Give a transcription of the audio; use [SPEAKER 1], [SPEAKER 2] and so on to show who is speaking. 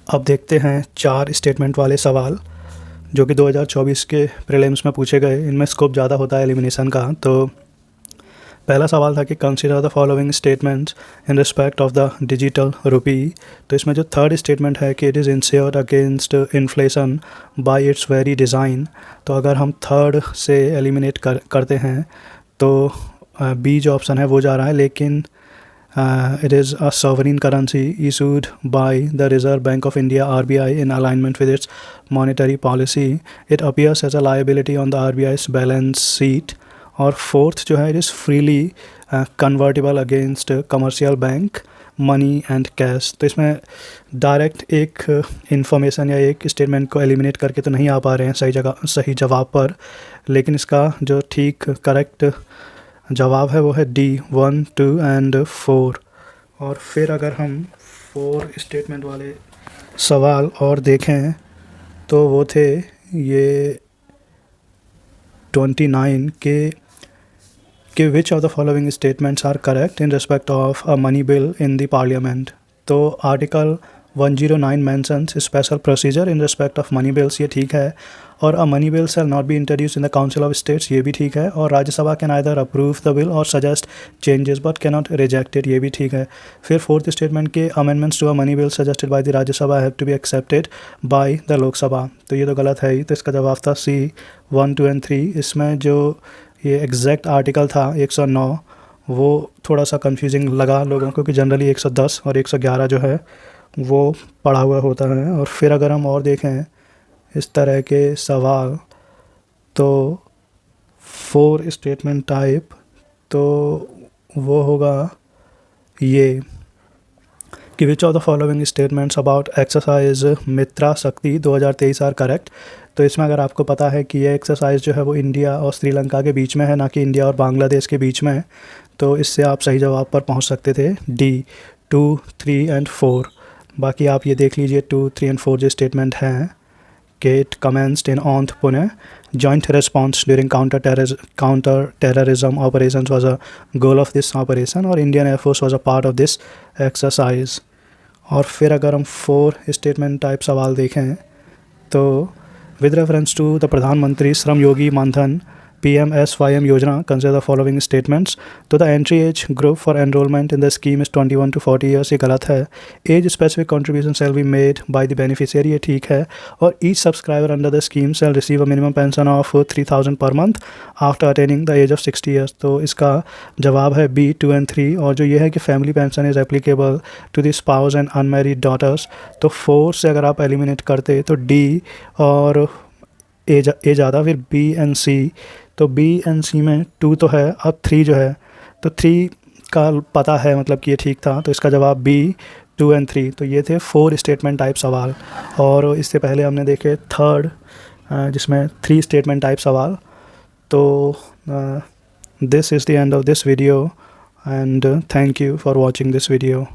[SPEAKER 1] अब देखते हैं 4 स्टेटमेंट वाले सवाल जो कि 2024 के प्रीलिम्स में पूछे गए। इनमें स्कोप ज़्यादा होता है एलिमिनेशन का। तो पहला सवाल था कि consider the following statements in respect of the digital rupee. तो इसमें जो थर्ड स्टेटमेंट है कि it is insured against inflation bye it's very design. तो अगर हम थर्ड से एलिमिनेट करते हैं तो बी जो ऑप्शन है वो जा रहा है, लेकिन it is a sovereign currency issued by the Reserve Bank of India RBI in alignment with its monetary policy. It appears as a liability on the RBI's balance sheet. और fourth जो है it is freely convertible against commercial bank money and cash. तो इसमें direct एक information या एक statement को eliminate करके तो नहीं आ पा रहे हैं सही जवाब पर, लेकिन इसका जो ठीक करेक्ट जवाब है वो है डी 1, 2 एंड 4। और फिर अगर हम 4 स्टेटमेंट वाले सवाल और देखें तो वो थे ये 29 के विच of the following statements are correct in respect of a money bill in the parliament. तो article 109 mentions special procedure in respect of money bills, ये ठीक है। और अ money bill shall not be introduce in the council of states, ये भी ठीक है। और Rajya Sabha can either approve the bill और suggest changes but can not reject it, ये भी ठीक है। फिर फोर्थ स्टेटमेंट के amendments to a money bill suggested by the Rajya Sabha have to be accepted by the Lok Sabha, तो ये तो गलत है ही। तो इसका जवाब था सी 1, 2 एंड 3। इसमें जो ये एग्जैक्ट आर्टिकल था 109 वो थोड़ा सा कंफ्यूजिंग लगा लोगों को कि जनरली 110 और 111 जो है वो पढ़ा हुआ होता है। और फिर अगर हम और देखें इस तरह के सवाल तो 4 स्टेटमेंट टाइप, तो वो होगा ये कि which of the following statements about exercise Mitra Shakti 2023 are correct. तो इसमें अगर आपको पता है कि ये एक्सरसाइज जो है वो इंडिया और श्रीलंका के बीच में है, ना कि इंडिया और बांग्लादेश के बीच में, तो इससे आप सही जवाब पर पहुंच सकते थे डी 2, 3 एंड 4। बाकी आप ये देख लीजिए 2, 3 एंड 4 जो स्टेटमेंट हैं कि it commenced in Aundh Pune, joint response during counter-terrorism operations was a goal of this operation और Indian Air Force was a part of this exercise। और फिर अगर हम 4 स्टेटमेंट टाइप सवाल देखें तो with reference to the Pradhan Mantri Shram Yogi Maandhan PMSYM Yojana consider the following statements. तो the entry age group for enrolment in the scheme is 21 to 40 years, ये गलत है। Age specific contribution shall be made by the beneficiary, ये ठीक है। और each subscriber under the scheme shall receive a minimum pension of 3000 per month after attaining the age of 60 years, तो इसका जवाब है बी 2 एंड 3। और जो ये है कि family pension is applicable to the spouse and unmarried daughters, तो 4 से अगर आप एलिमिनेट करते तो डी और ए ज़्यादा, फिर बी एंड सी। तो बी एंड सी में 2 तो है, अब 3 जो है तो 3 का पता है, मतलब कि ये ठीक था। तो इसका जवाब बी 2 एंड 3। तो ये थे 4 स्टेटमेंट टाइप सवाल। और इससे पहले हमने देखे थर्ड जिसमें 3 स्टेटमेंट टाइप सवाल। तो this is the end of this video and thank you for watching this video.